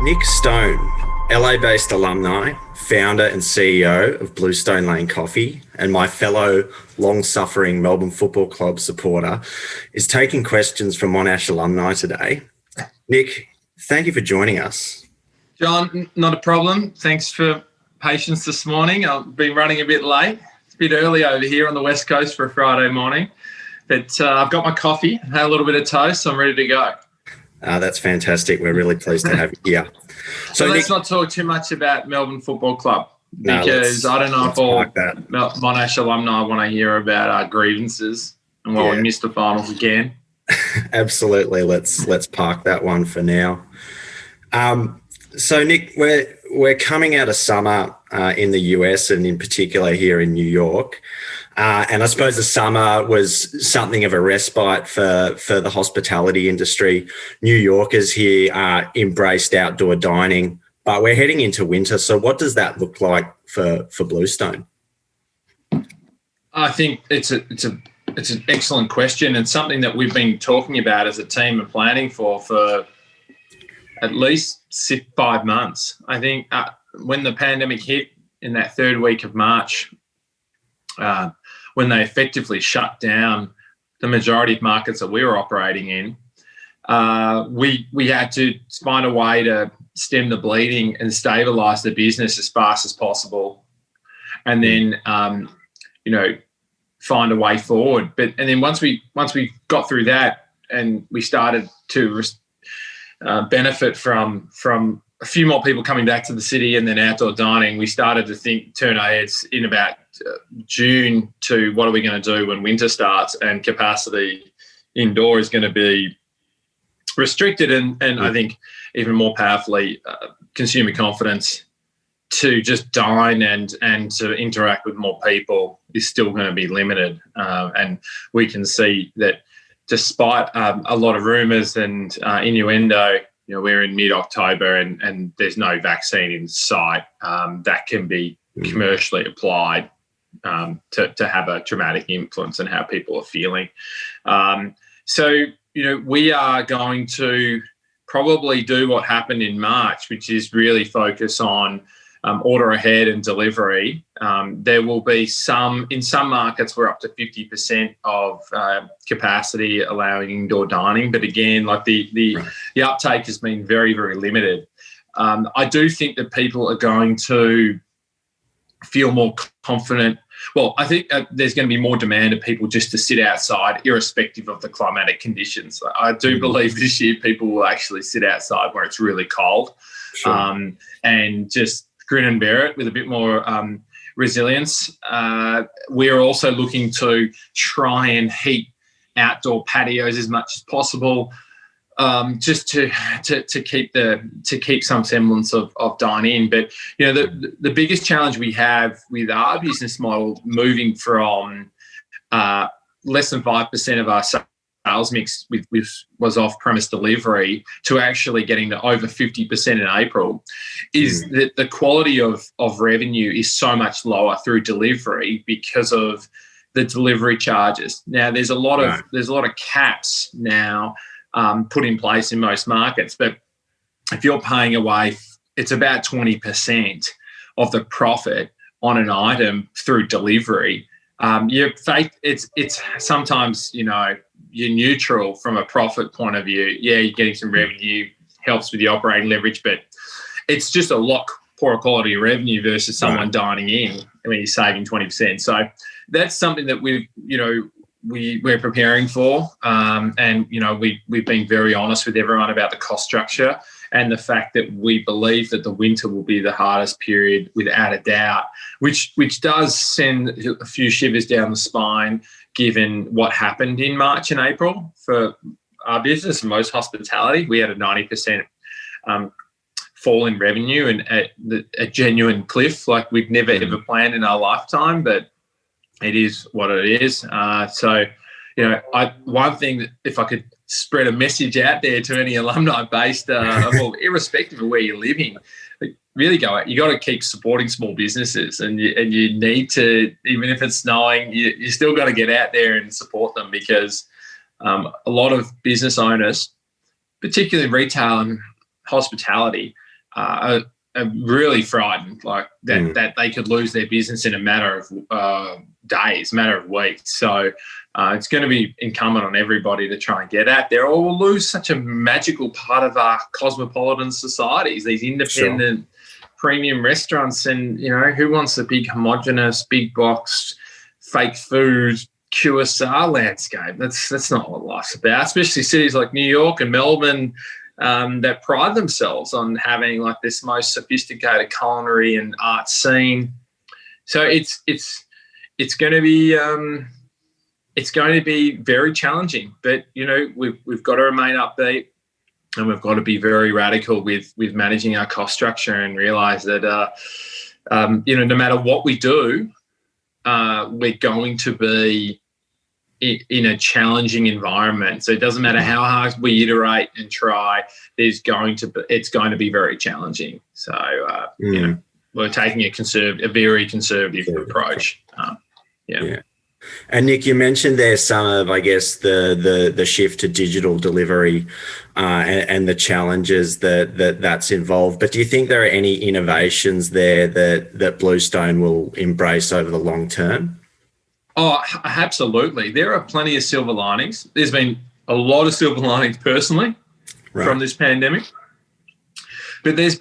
Nick Stone, LA-based alumni, founder and CEO of Bluestone Lane Coffee, and my fellow long-suffering Melbourne Football Club supporter, is taking questions from Monash alumni today. Nick, thank you for joining us. John, not a problem. Thanks for patience this morning. I've been running a bit late. It's a bit early over here on the West Coast for a Friday morning, but I've got my coffee, had a little bit of toast, so I'm ready to go. That's fantastic. We're really pleased to have you here. So let's not talk too much about Melbourne Football Club because I don't know if all Monash alumni want to hear about our grievances and why we missed the finals again. Absolutely. Let's park that one for now. So Nick, we're coming out of summer in the US and in particular here in New York. And I suppose the summer was something of a respite for the hospitality industry. New Yorkers here embraced outdoor dining, but we're heading into winter. So what does that look like for Bluestone? I think it's an excellent question and something that we've been talking about as a team and planning for at least 5 months. I think when the pandemic hit in that third week of March, when they effectively shut down the majority of markets that we were operating in, we had to find a way to stem the bleeding and stabilise the business as fast as possible, and then find a way forward. And then once we got through that and we started to benefit from a few more people coming back to the city and then outdoor dining, we started to turn our heads in about June to what are we going to do when winter starts and capacity indoor is going to be restricted, and I think even more powerfully consumer confidence to just dine and to interact with more people is still going to be limited, and we can see that despite a lot of rumours and innuendo, we're in mid-October and there's no vaccine in sight that can be commercially applied to have a dramatic influence on how people are feeling. So we are going to probably do what happened in March, which is really focus on order ahead and delivery. There will be in some markets we're up to 50% of capacity allowing indoor dining, but again, like the uptake has been very, very limited. I do think that people are going to feel more confident. Well, I think there's going to be more demand of people just to sit outside irrespective of the climatic conditions. I do believe this year people will actually sit outside where it's really cold. Sure. And just grin and bear it with a bit more resilience. We're also looking to try and heat outdoor patios as much as possible, just to keep some semblance of dine-in. But the biggest challenge we have with our business model, moving from less than 5% of our sales mix was off-premise delivery to actually getting to over 50% in April, is that the quality of revenue is so much lower through delivery because of the delivery charges. Now there's a lot of caps now put in place in most markets, but if you're paying away, it's about 20% of the profit on an item through delivery. It's sometimes you're neutral from a profit point of view. Yeah, you're getting some revenue, helps with the operating leverage, but it's just a lot poorer quality of revenue versus someone dining in when you're saving 20%. So that's something that we're preparing for, and we've been very honest with everyone about the cost structure and the fact that we believe that the winter will be the hardest period without a doubt, which does send a few shivers down the spine given what happened in March and April for our business and most hospitality. We had a 90% fall in revenue and a genuine cliff like we'd never ever planned in our lifetime, but it is what it is. One thing that if I could spread a message out there to any alumni based, well, irrespective of where you're living, really go out. You got to keep supporting small businesses, and you need to, even if it's snowing, you still got to get out there and support them, because a lot of business owners, particularly retail and hospitality, are really frightened, like that they could lose their business in a matter of days, matter of weeks. So it's going to be incumbent on everybody to try and get at there, or we'll lose such a magical part of our cosmopolitan societies, these independent premium restaurants. And, who wants the big homogenous, big box, fake food, QSR landscape? That's not what life's about, especially cities like New York and Melbourne, that pride themselves on having like this most sophisticated culinary and art scene. So it's going to be very challenging, but we've got to remain upbeat, and we've got to be very radical with managing our cost structure, and realise that no matter what we do, we're going to be in a challenging environment. So it doesn't matter how hard we iterate and try, it's going to be very challenging. So we're taking a very conservative approach. Yeah. And Nick, you mentioned there some of, I guess, the shift to digital delivery and the challenges that's involved. But do you think there are any innovations there that Bluestone will embrace over the long term? Oh, absolutely. There are plenty of silver linings. There's been a lot of silver linings personally from this pandemic. But it has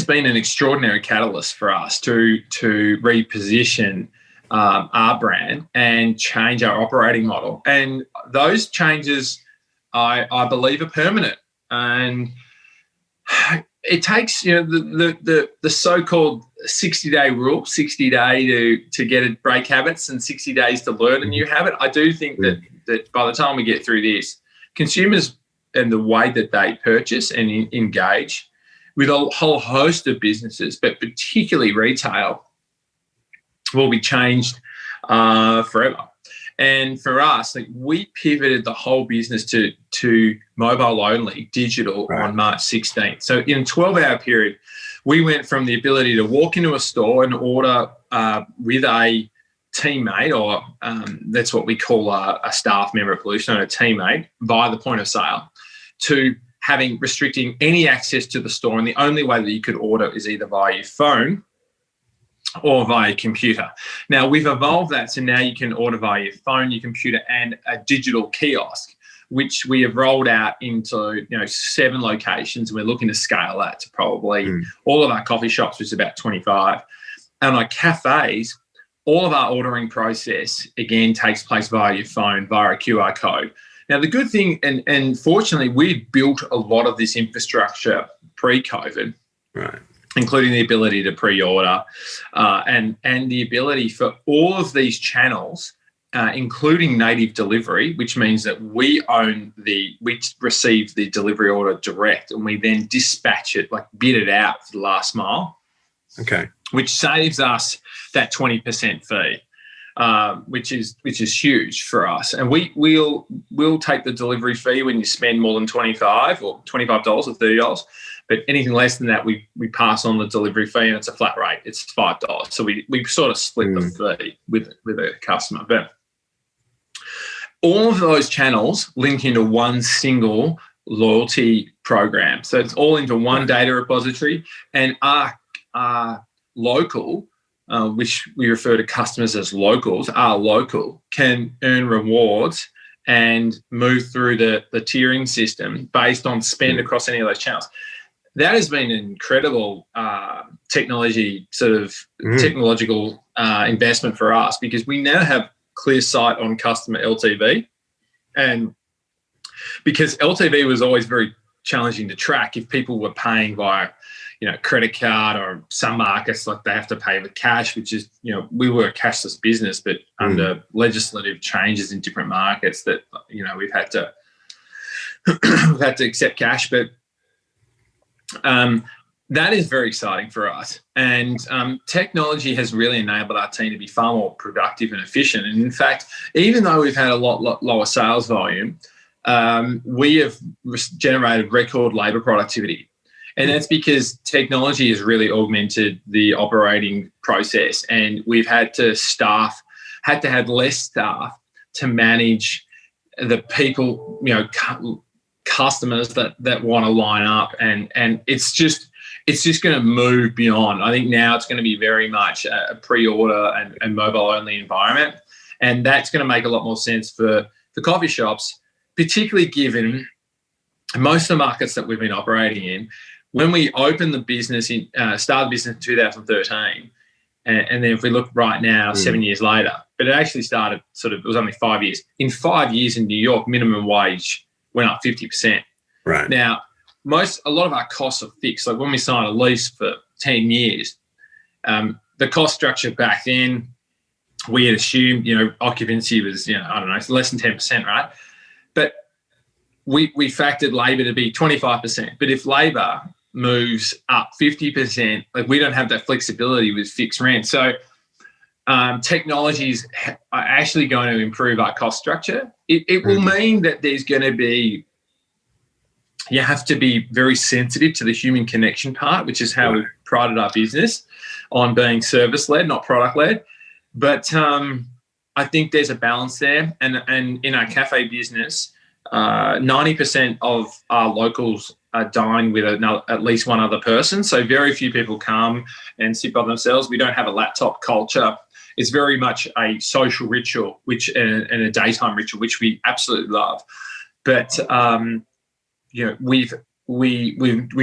been an extraordinary catalyst for us to reposition our brand and change our operating model. And those changes, I believe, are permanent. And it takes, the so-called 60-day rule, 60-day to get a break habits and 60 days to learn a new habit. I do think that by the time we get through this, consumers and the way that they purchase and engage with a whole host of businesses, but particularly retail, will be changed forever. And for us, we pivoted the whole business to mobile only, digital on March 16th. So in a 12-hour period, we went from the ability to walk into a store and order with a teammate, or that's what we call a staff member at Bluestone, a teammate, via the point of sale, to restricting any access to the store. And the only way that you could order is either via your phone or via computer. Now, we've evolved that, so now you can order via your phone, your computer, and a digital kiosk, which we have rolled out into 7 locations, and we're looking to scale that to probably all of our coffee shops, which is about 25. And our cafes, all of our ordering process, again, takes place via your phone, via a QR code. Now, the good thing, and fortunately, we built a lot of this infrastructure pre-COVID, including the ability to pre-order and the ability for all of these channels, including native delivery, which means that we receive the delivery order direct, and we then dispatch it, bid it out for the last mile. Okay. Which saves us that 20% fee, which is huge for us. And we'll take the delivery fee when you spend more than $25 or $25 or $30. But anything less than that, we pass on the delivery fee, and it's a flat rate. It's $5. So we sort of split the fee with a customer. But all of those channels link into one single loyalty program. So it's all into one data repository, and our local, which we refer to customers as locals, our local can earn rewards and move through the tiering system based on spend across any of those channels. That has been an incredible technological investment for us, because we now have clear sight on customer LTV. And because LTV was always very challenging to track, if people were paying via credit card, or some markets they have to pay with cash, which is, we were a cashless business, but under legislative changes in different markets that, we've had to accept cash. But that is very exciting for us. And technology has really enabled our team to be far more productive and efficient. And in fact, even though we've had a lot lower sales volume, we have generated record labour productivity. And that's because technology has really augmented the operating process, and we've had to have less staff to manage the people, customers that want to line up. And it's just, it's just going to move beyond. I think now it's going to be very much a pre-order and mobile-only environment, and that's going to make a lot more sense for coffee shops, particularly given most of the markets that we've been operating in. When we opened the business, started the business in 2013, and then if we look right now, 7 years later, but it actually started it was only 5 years. In 5 years in New York, minimum wage went up 50%. Right. Now, a lot of our costs are fixed. Like when we sign a lease for 10 years, the cost structure back then, we had assumed, occupancy was, I don't know, it's less than 10%, right? But we factored labour to be 25%. But if labour moves up 50%, like we don't have that flexibility with fixed rent. So technologies are actually going to improve our cost structure. It will mean that there's going to be, you have to be very sensitive to the human connection part, which is how we prided our business on being service-led, not product-led. But I think there's a balance there. And in our cafe business, 90% of our locals dine with at least one other person. So very few people come and sit by themselves. We don't have a laptop culture. It's very much a social ritual, and a daytime ritual, which we absolutely love. But we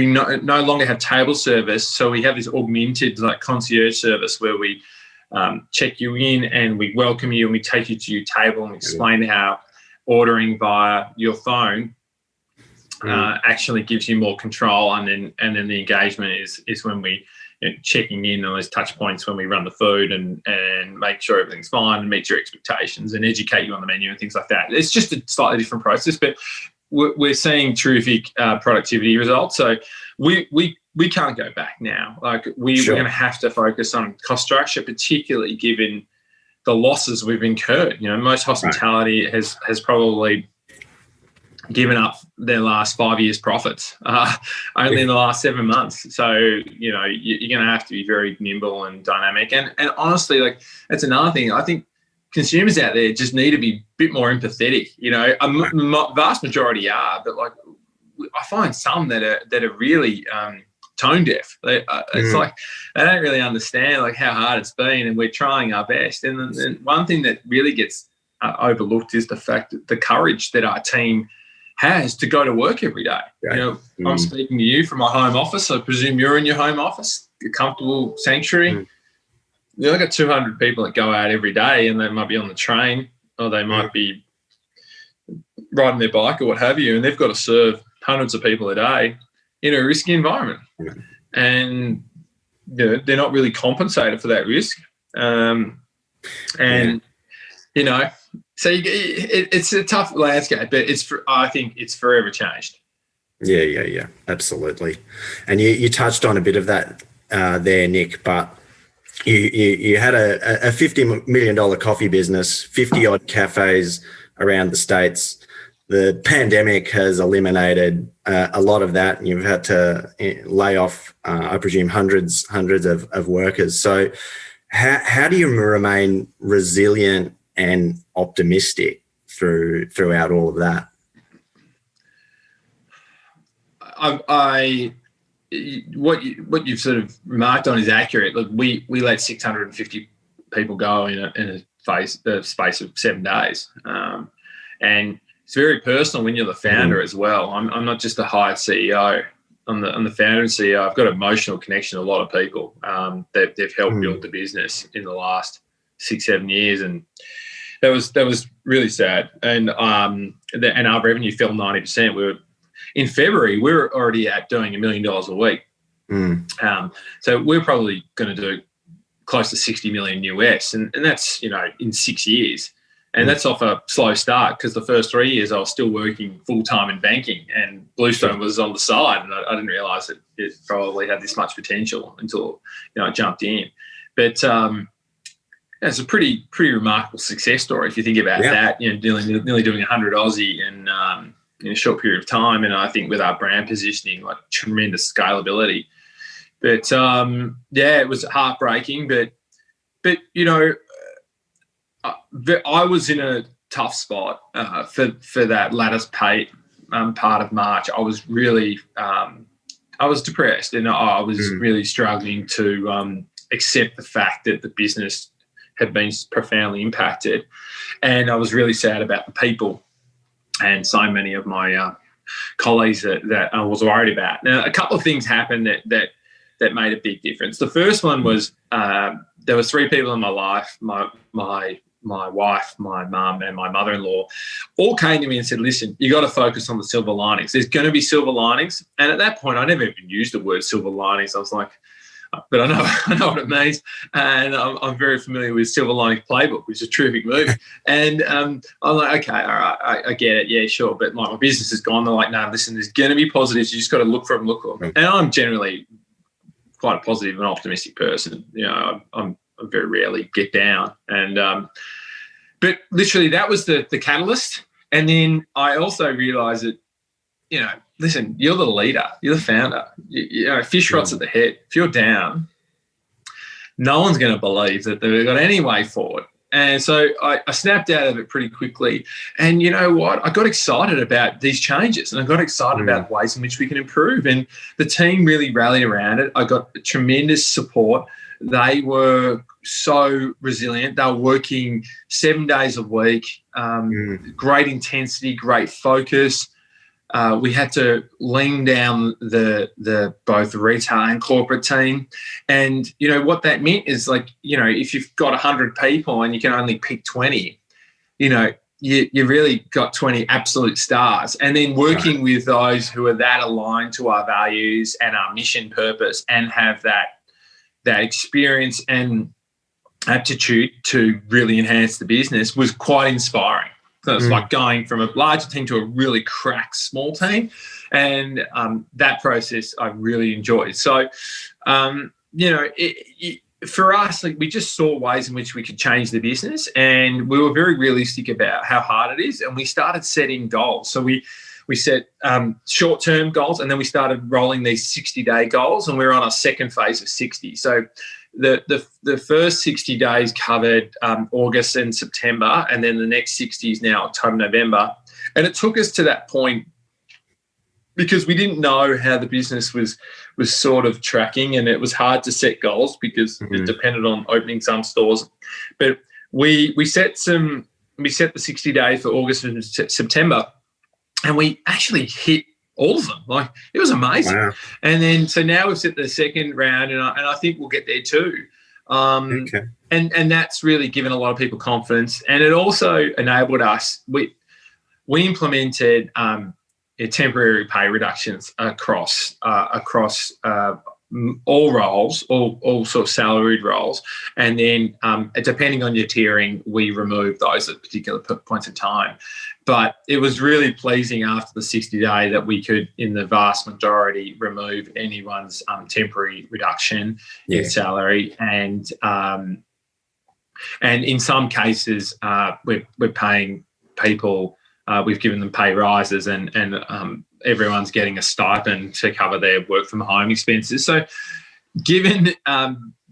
no longer have table service, so we have this augmented like concierge service where we check you in and we welcome you and we take you to your table and explain how ordering via your phone actually gives you more control, and then the engagement is when we checking in on those touch points when we run the food and make sure everything's fine and meet your expectations and educate you on the menu and things like that. It's just a slightly different process, but we're seeing terrific productivity results. So we can't go back now. Like we're going to have to focus on cost structure, particularly given the losses we've incurred. Most hospitality has probably given up their last 5 years' profits only in the last 7 months. So, you're going to have to be very nimble and dynamic. And honestly, like that's another thing. I think consumers out there just need to be a bit more empathetic. A vast majority are, but like I find some that are really tone deaf. It's like they don't really understand like how hard it's been, and we're trying our best. And then one thing that really gets overlooked is the fact that the courage that our team has to go to work every day. I'm speaking to you from my home office. I presume you're in your home office, your comfortable sanctuary. I've got 200 people that go out every day, and they might be on the train or they might be riding their bike or what have you, and they've got to serve hundreds of people a day in a risky environment. And they're not really compensated for that risk. So it's a tough landscape, but I think it's forever changed. Yeah, absolutely. And you touched on a bit of that there, Nick, but you had a $50 million coffee business, 50 odd cafes around the States. The pandemic has eliminated a lot of that, and you've had to lay off, I presume, hundreds of workers. So how do you remain resilient and optimistic throughout all of that? What you've sort of remarked on is accurate. Look, we let 650 people go in a space of 7 days, and it's very personal when you're the founder as well. I'm not just a hired CEO. I'm the founder and CEO. I've got an emotional connection to a lot of people that they've helped build the business in the last 6-7 years, and that was really sad. And our revenue fell 90%. In February, we were already at doing $1 million a week. So we're probably going to do close to 60 million US, and that's in 6 years. And that's off a slow start, because the first 3 years I was still working full-time in banking, and Bluestone was on the side, and I didn't realise that it probably had this much potential until I jumped in. But it's a pretty remarkable success story if you think about that. Nearly doing 100 Aussie in a short period of time, and I think with our brand positioning, like tremendous scalability. But it was heartbreaking. But I was in a tough spot for that latter part of March. I was really I was depressed, and I was really struggling to accept the fact that the business had been profoundly impacted, and I was really sad about the people and so many of my colleagues that I was worried about. Now, a couple of things happened that made a big difference. The first one was there was 3 people in my life, my wife, my mum, and my mother-in-law, all came to me and said, listen, you got to focus on the silver linings. There's going to be silver linings. And at that point, I never even used the word silver linings. I was like, but I know what it means. And I'm very familiar with Silver Linings Playbook, which is a terrific movie. And I'm like, okay, all right, I get it. Yeah, sure. But like, my business is gone. They're like, no, listen, there's going to be positives. You just got to look for them, And I'm generally quite a positive and optimistic person. You know, I very rarely get down. And but literally that was the catalyst. And then I also realised that, you know, listen, you're the leader, you're the founder. You know, fish rots at the head. If you're down, no one's going to believe that they've got any way forward. And so I snapped out of it pretty quickly. And you know what? I got excited about these changes, and I got excited about ways in which we can improve. And the team really rallied around it. I got tremendous support. They were so resilient. They were working 7 days a week, great intensity, great focus. We had to lean down the both retail and corporate team. And, you know, what that meant is, like, you know, if you've got 100 people and you can only pick 20, you know, you really got 20 absolute stars. And then working with those who are that aligned to our values and our mission purpose and have that experience and aptitude to really enhance the business was quite inspiring. So it's like going from a larger team to a really crack small team. And that process I really enjoyed. So, you know, for us, like, we just saw ways in which we could change the business, and we were very realistic about how hard it is. And we started setting goals. So we set short-term goals, and then we started rolling these 60-day goals, and we're on our second phase of 60. So the first 60 days covered August and September, and then the next 60 is now October, November. And it took us to that point because we didn't know how the business was sort of tracking, and it was hard to set goals because it depended on opening some stores. But we set the 60 days for August and September, and we actually hit all of them. Like, it was amazing. Wow. And then, so now we've set the second round, and I think we'll get there too. And that's really given a lot of people confidence. And it also enabled us, we implemented temporary pay reductions across all roles, all sort of salaried roles. And then depending on your tiering, we removed those at particular points in time. But it was really pleasing after the 60-day that we could, in the vast majority, remove anyone's temporary reduction in salary. And in some cases, we're paying people, we've given them pay rises, and everyone's getting a stipend to cover their work from home expenses. So given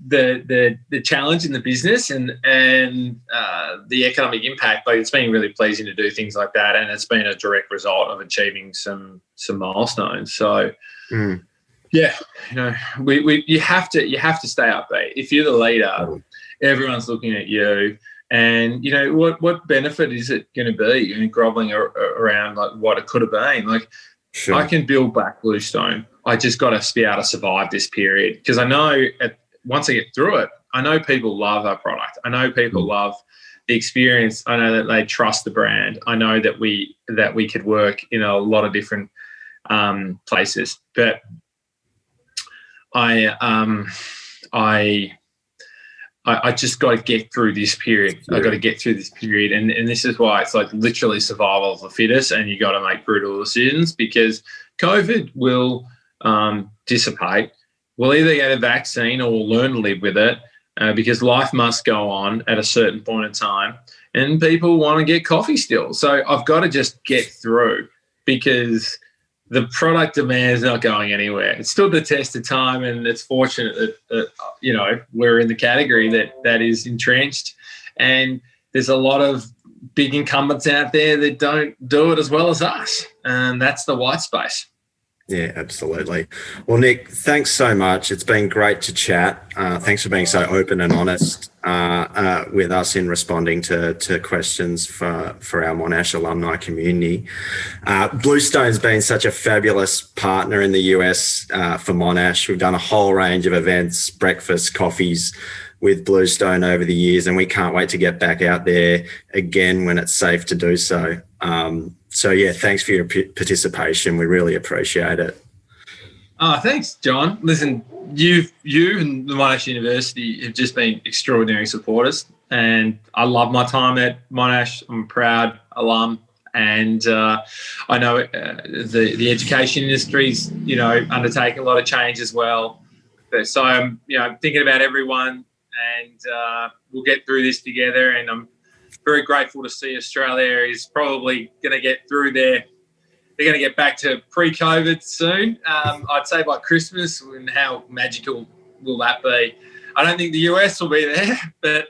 the challenge in the business and the economic impact, like, it's been really pleasing to do things like that, and it's been a direct result of achieving some milestones. So yeah, you know, you have to stay upbeat. If you're the leader, everyone's looking at you. And, you know, what benefit is it going to be, you know, groveling around like what it could have been? Like, sure, I can build back Bluestone. I just got to be able to survive this period, because I know once I get through it, I know people love our product. I know people love the experience. I know that they trust the brand. I know that we could work in a lot of different places. But I just got to get through this period. I got to get through this period. And this is why it's like literally survival of the fittest, and you got to make brutal decisions, because COVID will dissipate. We'll either get a vaccine or we'll learn to live with it, because life must go on at a certain point in time, and people want to get coffee still. So I've got to just get through, because the product demand is not going anywhere. It's stood the test of time, and it's fortunate that you know, we're in the category that is entrenched, and there's a lot of big incumbents out there that don't do it as well as us, and that's the white space. Yeah, absolutely. Well, Nick, thanks so much. It's been great to chat. Thanks for being so open and honest with us in responding to questions for our Monash alumni community. Bluestone's been such a fabulous partner in the US for Monash. We've done a whole range of events, breakfasts, coffees with Bluestone over the years, and we can't wait to get back out there again when it's safe to do so. So yeah, thanks for your participation. We really appreciate it. Oh, thanks, John. Listen, you and the Monash University have just been extraordinary supporters, and I love my time at Monash. I'm a proud alum, and I know the education industry's undertaking a lot of change as well. So I'm thinking about everyone, and we'll get through this together. And I'm very grateful to see Australia is probably going to get through there. They're going to get back to pre-COVID soon. I'd say by Christmas, and how magical will that be? I don't think the US will be there, but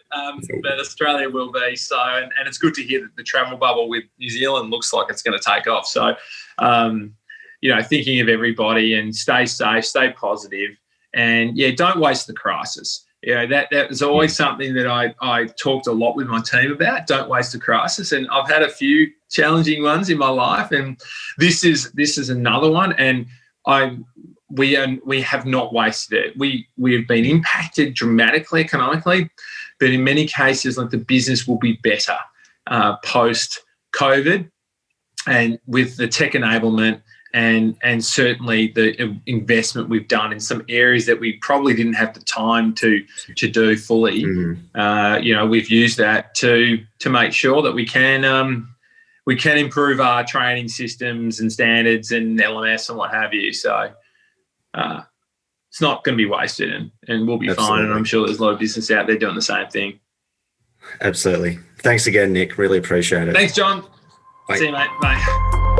Australia will be. So, and it's good to hear that the travel bubble with New Zealand looks like it's going to take off. So, thinking of everybody, and stay safe, stay positive, and don't waste the crisis. That was always something that I talked a lot with my team about. Don't waste a crisis, and I've had a few challenging ones in my life, and this is another one. And we have not wasted it. We have been impacted dramatically economically, but in many cases, like, the business will be better post COVID, and with the tech enablement. And certainly the investment we've done in some areas that we probably didn't have the time to do fully. Mm-hmm. We've used that to make sure that we can improve our training systems and standards and LMS and what have you. So it's not going to be wasted, and we'll be Absolutely. Fine. And I'm sure there's a lot of business out there doing the same thing. Absolutely. Thanks again, Nick. Really appreciate it. Thanks, John. Bye. See you, mate. Bye.